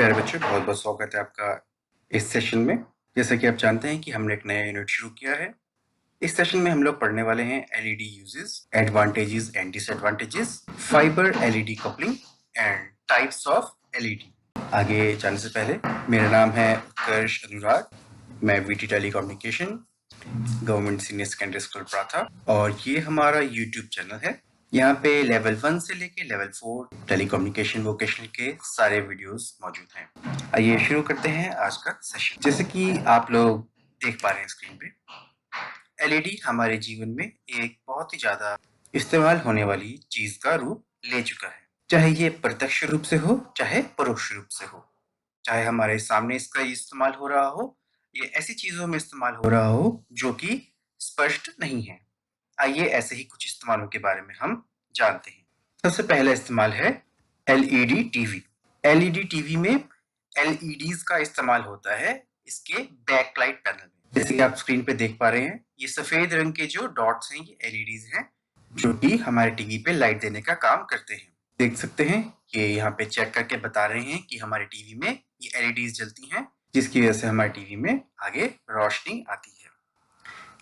प्यारे बच्चों, बहुत बहुत स्वागत है आपका इस सेशन में। जैसा कि आप जानते हैं कि हमने एक नया यूनिट शुरू किया है। इस सेशन में हम लोग पढ़ने वाले हैं LED uses, advantages and disadvantages, fibre LED coupling and types of LED. आगे जाने से पहले मेरा नाम है उत्कर्ष अनुराग। मैं VT telecommunication government senior secondary school प्राथा और ये हमारा यूट्यूब चैनल है। यहाँ पे लेवल 1 से लेके लेवल 4 टेलीकम्युनिकेशन वोकेशनल के सारे वीडियोस मौजूद हैं। आइए शुरू करते हैं आज का सेशन। जैसे कि आप लोग देख पा रहे हैं स्क्रीन पे, एलईडी हमारे जीवन में एक बहुत ही ज्यादा इस्तेमाल होने वाली चीज का रूप ले चुका है। चाहे ये प्रत्यक्ष रूप से हो, चाहे परोक्ष रूप से हो, चाहे हमारे सामने इसका इस्तेमाल हो रहा हो, ये ऐसी चीजों में इस्तेमाल हो रहा हो जो कि स्पष्ट नहीं है। आइए ऐसे ही कुछ इस्तेमालों के बारे में हम जानते हैं। सबसे पहला इस्तेमाल है एलईडी टीवी। एलईडी टीवी में एलईडीज का इस्तेमाल होता है इसके बैकलाइट पैनल में। जैसे कि आप स्क्रीन पे देख पा रहे हैं, ये सफेद रंग के जो डॉट्स हैं ये एलईडीज हैं जो कि हमारे टीवी पे लाइट देने का काम करते हैं। देख सकते हैं ये यहाँ पे चेक करके बता रहे हैं कि हमारे टीवी में ये एलईडीज जलती हैं, जिसकी वजह से हमारे टीवी में आगे रोशनी आती है।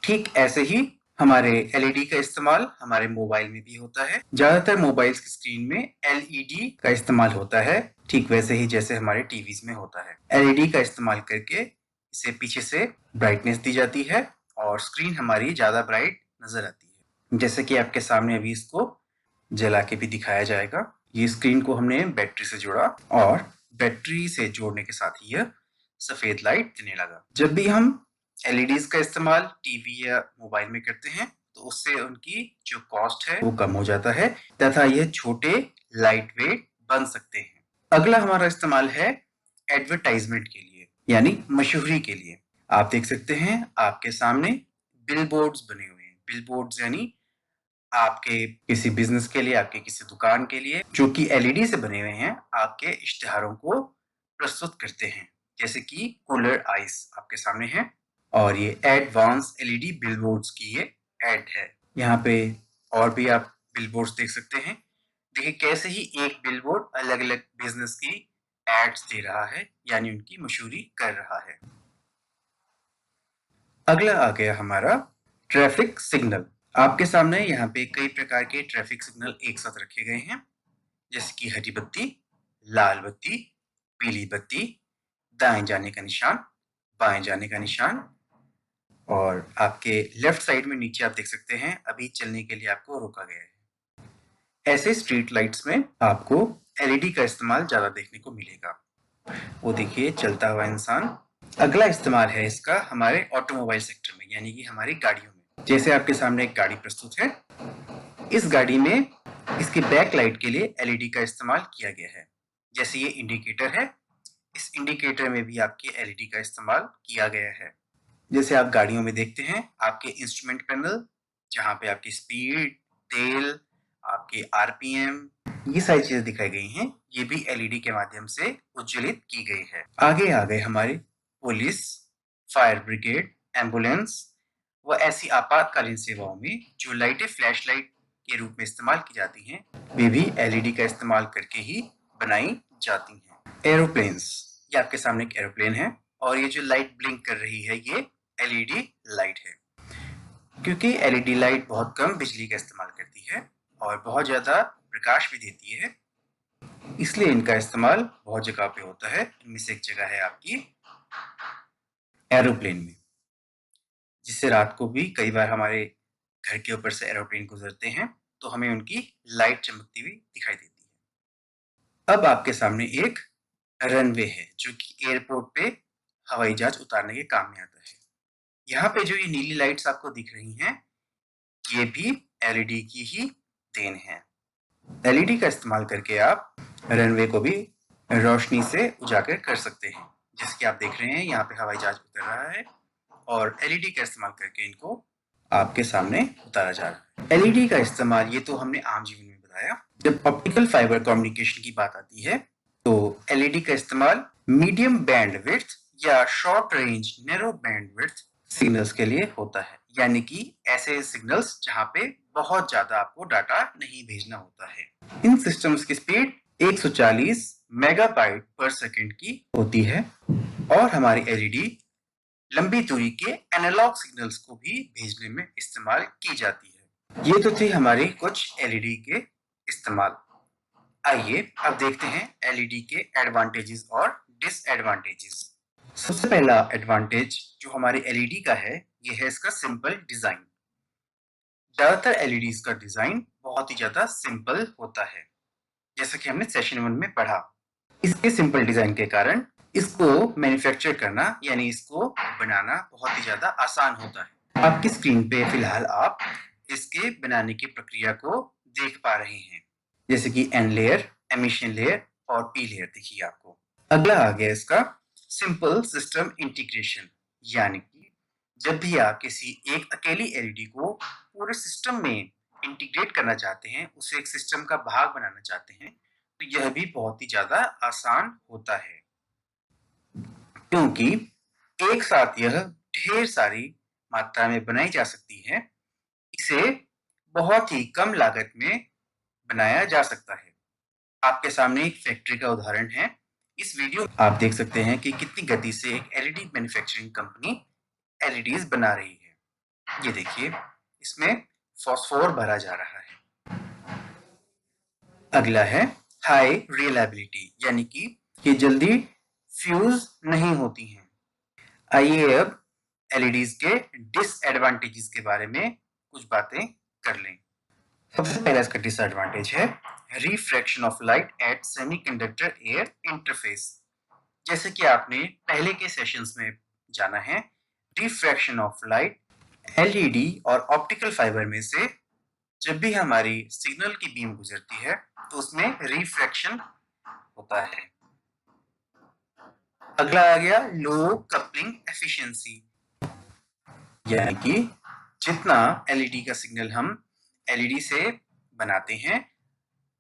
ठीक ऐसे ही हमारे एलईडी का इस्तेमाल हमारे मोबाइल में भी होता है। ज्यादातर मोबाइल्स की स्क्रीन में एलईडी का इस्तेमाल होता है, ठीक वैसे ही जैसे हमारे टीवीज में होता है। एलईडी का इस्तेमाल करके इसे पीछे से ब्राइटनेस दी जाती है और स्क्रीन हमारी ज्यादा ब्राइट नजर आती है। जैसे कि आपके सामने अभी इसको जला के भी दिखाया जाएगा। ये स्क्रीन को हमने बैटरी से जोड़ा और बैटरी से जोड़ने के साथ ही यह सफेद लाइट देने लगा। जब भी हम एलईडीज का इस्तेमाल टीवी या मोबाइल में करते हैं तो उससे उनकी जो कॉस्ट है वो कम हो जाता है तथा यह छोटे लाइट वेट बन सकते हैं। अगला हमारा इस्तेमाल है एडवर्टाइजमेंट के लिए, यानी मशहूरी के लिए। आप देख सकते हैं आपके सामने बिलबोर्ड्स बने हुए हैं। बिलबोर्ड्स यानी आपके किसी बिजनेस के लिए, आपके किसी दुकान के लिए, जो कि एलईडी से बने हुए हैं, आपके इश्तिहारों को प्रस्तुत करते हैं। जैसे कि कूलर आइस आपके सामने है और ये एडवांस एलईडी बिलबोर्ड्स की ये एड है। यहाँ पे और भी आप बिलबोर्ड्स देख सकते हैं। देखिए कैसे ही एक बिलबोर्ड अलग अलग बिजनेस की एड्स दे रहा है, यानी उनकी मशहूरी कर रहा है। अगला आ गया हमारा ट्रैफिक सिग्नल। आपके सामने यहाँ पे कई प्रकार के ट्रैफिक सिग्नल एक साथ रखे गए हैं, जैसे कि हरी बत्ती, लाल बत्ती, पीली बत्ती, दाएं जाने का निशान, बाएं जाने का निशान, और आपके लेफ्ट साइड में नीचे आप देख सकते हैं अभी चलने के लिए आपको रोका गया है। ऐसे स्ट्रीट लाइट्स में आपको एलईडी का इस्तेमाल ज्यादा देखने को मिलेगा। वो देखिए चलता हुआ इंसान। अगला इस्तेमाल है इसका हमारे ऑटोमोबाइल सेक्टर में, यानी कि हमारी गाड़ियों में। जैसे आपके सामने एक गाड़ी प्रस्तुत है। इस गाड़ी में इसके बैक लाइट के लिए एलईडी का इस्तेमाल किया गया है। जैसे ये इंडिकेटर है, इस इंडिकेटर में भी आपके एलईडी का इस्तेमाल किया गया है। जैसे आप गाड़ियों में देखते हैं आपके इंस्ट्रूमेंट पैनल, जहाँ पे आपकी स्पीड, तेल, आपके आरपीएम, ये सारी चीजें दिखाई गई हैं, ये भी एलईडी के माध्यम से उज्ज्वलित की गई है। आगे आ गए हमारे पुलिस, फायर ब्रिगेड, एम्बुलेंस व ऐसी आपातकालीन सेवाओं में जो लाइटें फ्लैश लाइट के रूप में इस्तेमाल की जाती हैं, वे भी एलईडी का इस्तेमाल करके ही बनाई जाती हैं। एरोप्लेन्स, ये आपके सामने एक एरोप्लेन है और ये जो लाइट ब्लिंक कर रही है ये एलईडी लाइट है। क्योंकि एलईडी लाइट बहुत कम बिजली का इस्तेमाल करती है और बहुत ज्यादा प्रकाश भी देती है, इसलिए इनका इस्तेमाल बहुत जगह पे होता है। इनमें से एक जगह है आपकी एरोप्लेन में, जिससे रात को भी कई बार हमारे घर के ऊपर से एरोप्लेन गुजरते हैं तो हमें उनकी लाइट चमकती हुई दिखाई देती है। अब आपके सामने एक रनवे है जो कि एयरपोर्ट पे हवाई जहाज उतारने के काम में आता है। यहाँ पे जो ये नीली लाइट्स आपको दिख रही हैं, ये भी एलईडी की ही देन है। एलईडी का इस्तेमाल करके आप रनवे को भी रोशनी से उजागर कर सकते हैं। जैसे कि आप देख रहे हैं यहाँ पे हवाई जहाज उतर रहा है और एलईडी का इस्तेमाल करके इनको आपके सामने उतारा जा रहा है। एलईडी का इस्तेमाल ये तो हमने आम जीवन में बताया। जब ऑप्टिकल फाइबर कम्युनिकेशन की बात आती है तो एलईडी का इस्तेमाल मीडियम बैंडविड्थ या short range narrow bandwidth signals के लिए होता है, यानी कि ऐसे सिग्नल्स जहां पे बहुत ज्यादा आपको डाटा नहीं भेजना होता है। इन सिस्टम्स की स्पीड 140 मेगाबाइट पर सेकंड की होती है और हमारी एलईडी लंबी दूरी के एनालॉग सिग्नल्स को भी भेजने में इस्तेमाल की जाती है। ये तो थी हमारी कुछ एलईडी के इस्तेमाल। आइए अब देखते हैं एलईडी के एडवांटेजेस और डिसएडवांटेजेस। सबसे पहला एडवांटेज जो हमारे एलईडी का है, ये है इसका सिंपल डिजाइन। ज्यादातर एलईडीज का डिजाइन बहुत ही ज्यादा सिंपल होता है, जैसा कि हमने सेशन 1 में पढ़ा। इसके सिंपल डिजाइन के कारण इसको मैन्युफैक्चर करना यानी इसको बनाना बहुत ही ज्यादा आसान होता है। आपकी स्क्रीन पे फिलहाल आप इसके बनाने की प्रक्रिया को देख पा रहे हैं, जैसे कि एन लेयर, एमिशन लेयर और पी लेयर दिखिए आपको। अगला आ गया इसका सिंपल सिस्टम इंटीग्रेशन, यानी कि जब भी आप किसी एक अकेली एलईडी को पूरे सिस्टम में इंटीग्रेट करना चाहते हैं, उसे एक सिस्टम का भाग बनाना चाहते हैं, तो यह भी बहुत ही ज्यादा आसान होता है, क्योंकि एक साथ यह ढेर सारी मात्रा में बनाई जा सकती है। इसे बहुत ही कम लागत में बनाया जा सकता है। आपके सामने एक फैक्ट्री का उदाहरण है। इस वीडियो में आप देख सकते हैं कि कितनी गति से एक एलईडी मैन्युफैक्चरिंग कंपनी एलईडीज बना रही है। ये देखिए, इसमें फॉस्फोर भरा जा रहा है। अगला है हाई रिलायबिलिटी, यानी कि ये जल्दी फ्यूज नहीं होती हैं। आइए अब एलईडीज के डिसएडवांटेजेस के बारे में कुछ बातें कर लें। सबसे पहला इसका डिसएडवांटेज है refraction of light at semiconductor air interface. जैसे कि आपने पहले के सेशंस में जाना है, रिफ्रैक्शन ऑफ लाइट एलईडी और ऑप्टिकल फाइबर में से जब भी हमारी सिग्नल की बीम गुजरती है तो उसमें रिफ्रैक्शन होता है। अगला आ गया लो कपलिंग एफिशिएंसी, यानी कि जितना एलईडी का सिग्नल हम एलईडी से बनाते हैं,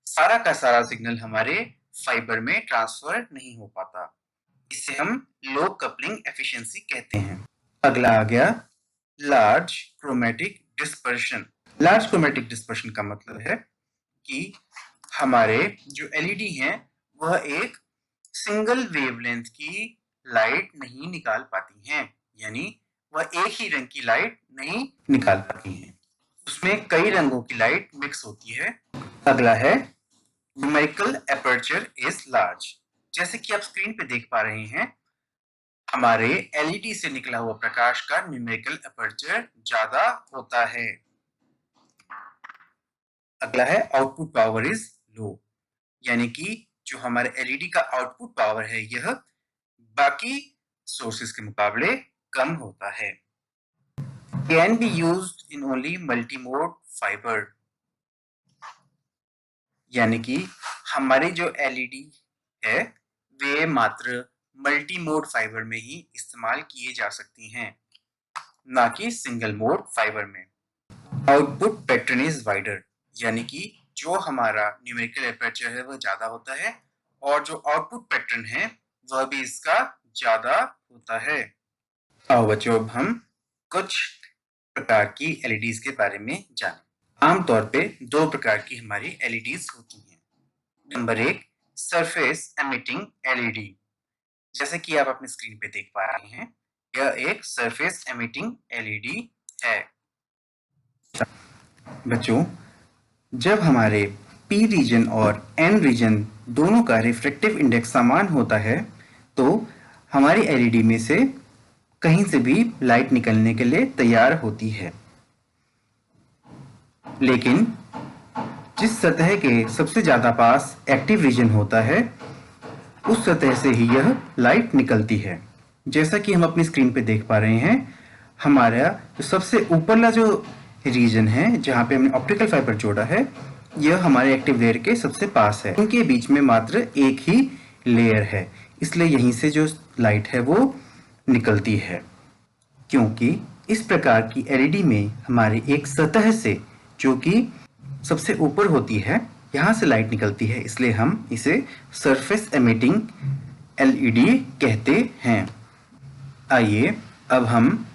सारा का सारा सिग्नल हमारे फाइबर में ट्रांसफर नहीं हो पाता। इसे हम लो कपलिंग एफिशिएंसी कहते हैं। अगला आ गया large chromatic dispersion. Large chromatic dispersion का मतलब है कि हमारे जो एलईडी हैं वह एक सिंगल वेवलेंथ की लाइट नहीं निकाल पाती हैं, यानी वह एक ही रंग की लाइट नहीं निकाल पाती हैं, उसमें कई रंगों की लाइट मिक्स होती है। अगला है न्यूमेरिकल एपर्चर इज लार्ज। जैसे कि आप स्क्रीन पे देख पा रहे हैं, हमारे एलईडी से निकला हुआ प्रकाश का न्यूमेरिकल एपर्चर ज्यादा होता है। अगला है आउटपुट पावर इज लो, यानी कि जो हमारे एलईडी का आउटपुट पावर है यह बाकी सोर्सेस के मुकाबले कम होता है। Can be used in only multimode fibre, यानी कि हमारी जो एलईडी है वे मात्र मल्टीमोड फाइबर में ही इस्तेमाल किए जा सकती हैं, ना कि सिंगल मोड फाइबर में। आउटपुट पैटर्न इज वाइडर, यानी कि जो हमारा न्यूमेरिकल एपर्चर है वह ज्यादा होता है और जो आउटपुट पैटर्न है वह भी इसका ज्यादा होता है। आओ बच्चों, अब हम कुछ प्रकार की एलईडीज के बारे में जानें। आमतौर पे दो प्रकार की हमारी एलईडीज होती हैं। Number 1, surface emitting LED. जैसे कि आप अपनी स्क्रीन पे देख पा रहे हैं, यह एक सरफेस एमिटिंग एलईडी है। बच्चों, जब हमारे पी रीजन और एन रीजन दोनों का रिफ्रैक्टिव इंडेक्स समान होता है तो हमारी एलईडी में से कहीं से भी लाइट निकलने के लिए तैयार होती है। लेकिन जिस सतह के सबसे ज्यादा पास एक्टिव रीजन होता है उस सतह से ही यह लाइट निकलती है। जैसा कि हम अपनी स्क्रीन पे देख पा रहे हैं, हमारा जो सबसे ऊपरला जो रीजन है जहाँ पे हमने ऑप्टिकल फाइबर जोड़ा है, यह हमारे एक्टिव लेयर के सबसे पास है। उनके बीच में मात्र एक ही लेयर है, इसलिए यहीं से जो लाइट है वो निकलती है। क्योंकि इस प्रकार की एलईडी में हमारी एक सतह से जो कि सबसे ऊपर होती है, यहाँ से लाइट निकलती है, इसलिए हम इसे सरफेस एमिटिंग एलईडी कहते हैं। आइए अब हम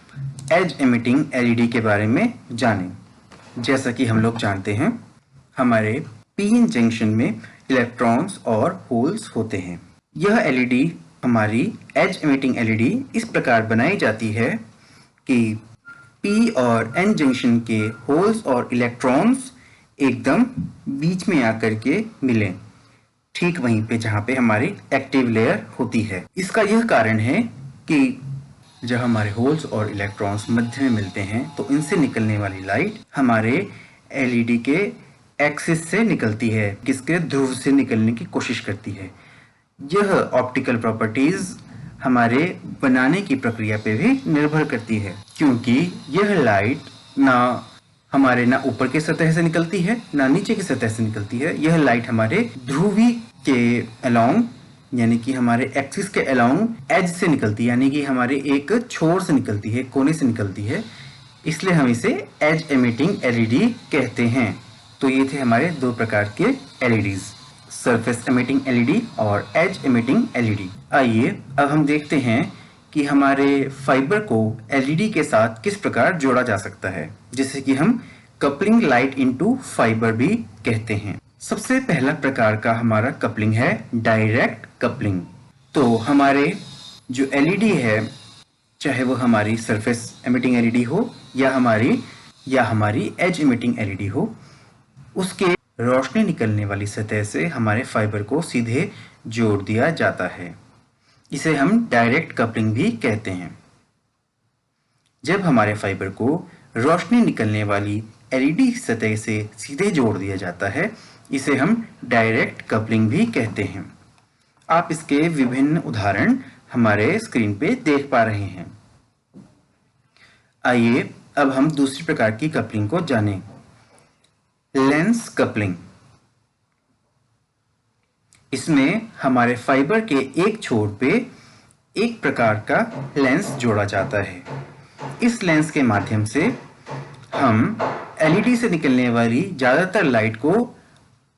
एज एमिटिंग एलईडी के बारे में जानें। जैसा कि हम लोग जानते हैं, हमारे पीएन जंक्शन में इलेक्ट्रॉन्स और होल्स होते हैं। यह एलईडी हमारी एज एमिटिंग एलईडी इस प्रकार बनाई जाती है कि पी और एन जंक्शन के होल्स और इलेक्ट्रॉन्स एकदम बीच में आकर के मिलें, ठीक वहीं पे जहाँ पे हमारी एक्टिव लेयर होती है। इसका यह कारण है कि जब हमारे होल्स और इलेक्ट्रॉन्स मध्य में मिलते हैं तो इनसे निकलने वाली लाइट हमारे एलईडी के एक्सिस से निकलती है, किसके ध्रुव से निकलने की कोशिश करती है। यह ऑप्टिकल प्रॉपर्टीज हमारे बनाने की प्रक्रिया पे भी निर्भर करती है, क्योंकि यह लाइट ना ऊपर की सतह से निकलती है ना नीचे की सतह से निकलती है। यह लाइट हमारे ध्रुवी के अलोंग यानी कि हमारे एक्सिस के अलोंग एज से निकलती है, यानी कि हमारे एक छोर से निकलती है, कोने से निकलती है, इसलिए हम इसे एज एमिटिंग एलईडी कहते हैं। तो ये थे हमारे दो प्रकार के एलईडीज, सरफेस एमिटिंग एलईडी और एज एमिटिंग एलईडी। आइए अब हम देखते हैं कि हमारे फाइबर को एलईडी के साथ किस प्रकार जोड़ा जा सकता है, जिसे कि हम कपलिंग लाइट इनटू फाइबर भी कहते हैं। सबसे पहला प्रकार का हमारा कपलिंग है डायरेक्ट कपलिंग। तो हमारे जो एलईडी है, चाहे वो हमारी सरफेस एमिटिंग एलईडी हो या हमारी एज एमिटिंग एलईडी हो, उसके रोशनी निकलने वाली सतह से हमारे फाइबर को सीधे जोड़ दिया जाता है। इसे हम डायरेक्ट कपलिंग भी कहते हैं। जब हमारे फाइबर को रोशनी निकलने वाली एलईडी सतह से सीधे जोड़ दिया जाता है, इसे हम डायरेक्ट कपलिंग भी कहते हैं। आप इसके विभिन्न उदाहरण हमारे स्क्रीन पे देख पा रहे हैं। आइए अब हम दूसरी प्रकार की कपलिंग को जानें, लेंस कपलिंग। इसमें हमारे फाइबर के एक छोर पे एक प्रकार का लेंस जोड़ा जाता है। इस लेंस के माध्यम से हम एलईडी से निकलने वाली ज्यादातर लाइट को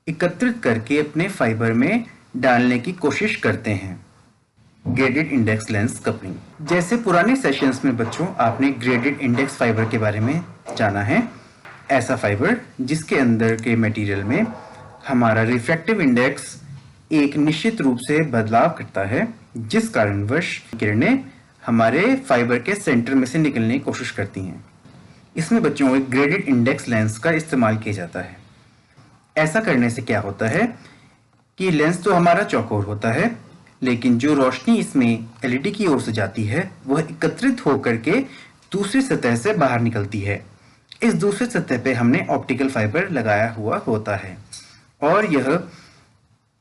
एकत्रित करके अपने फाइबर में डालने की कोशिश करते हैं। Graded index lens coupling. जैसे पुराने सेशंस में बच्चों आपने ग्रेडेड इंडेक्स फाइबर के बारे में जाना है, ऐसा फाइबर जिसके अंदर के मटेरियल में हमारा रिफ्रैक्टिव इंडेक्स एक निश्चित रूप से बदलाव करता है, जिस कारणवश किरणें हमारे फाइबर के सेंटर में से निकलने की कोशिश करती हैं। इसमें बच्चों एक ग्रेडेड इंडेक्स लेंस का इस्तेमाल किया जाता है। ऐसा करने से क्या होता है कि लेंस तो हमारा चौकोर होता है, लेकिन जो रोशनी इसमें एलईडी की ओर से जाती है वह एकत्रित होकर के दूसरी सतह से बाहर निकलती है। इस दूसरी सतह पे हमने ऑप्टिकल फाइबर लगाया हुआ होता है और यह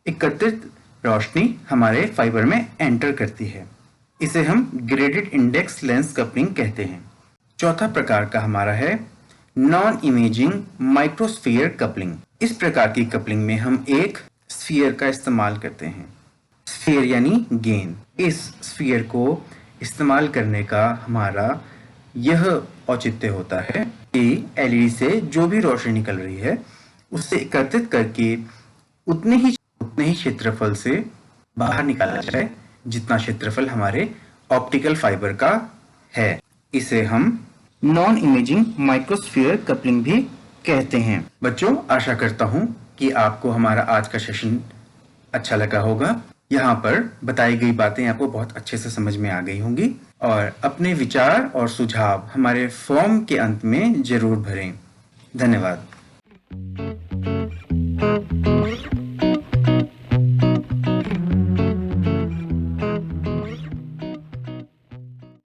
एकत्रित रोशनी हमारे फाइबर में एंटर करती है। इसे हम ग्रेडेड इंडेक्स लेंस कपलिंग कहते हैं। चौथा प्रकार का हमारा है नॉन इमेजिंग माइक्रोस्फीयर कपलिंग। इस प्रकार की कपलिंग में हम एक स्फीयर का इस्तेमाल करते हैं। स्फीयर यानी गेंद। इस स्फीयर को इस्तेमाल करने का हमारा यह औचित्य होता है कि एलईडी से जो भी रोशनी निकल रही है उसे एकत्रित करके उतने ही क्षेत्रफल से बाहर निकाला जाए जितना क्षेत्रफल हमारे ऑप्टिकल फाइबर का है। इसे हम नॉन इमेजिंग माइक्रोस्फीयर कपलिंग भी कहते हैं। बच्चों, आशा करता हूं कि आपको हमारा आज का सेशन अच्छा लगा होगा। यहाँ पर बताई गई बातें आपको बहुत अच्छे से समझ में आ गई होंगी और अपने विचार और सुझाव हमारे फॉर्म के अंत में जरूर भरें। धन्यवाद।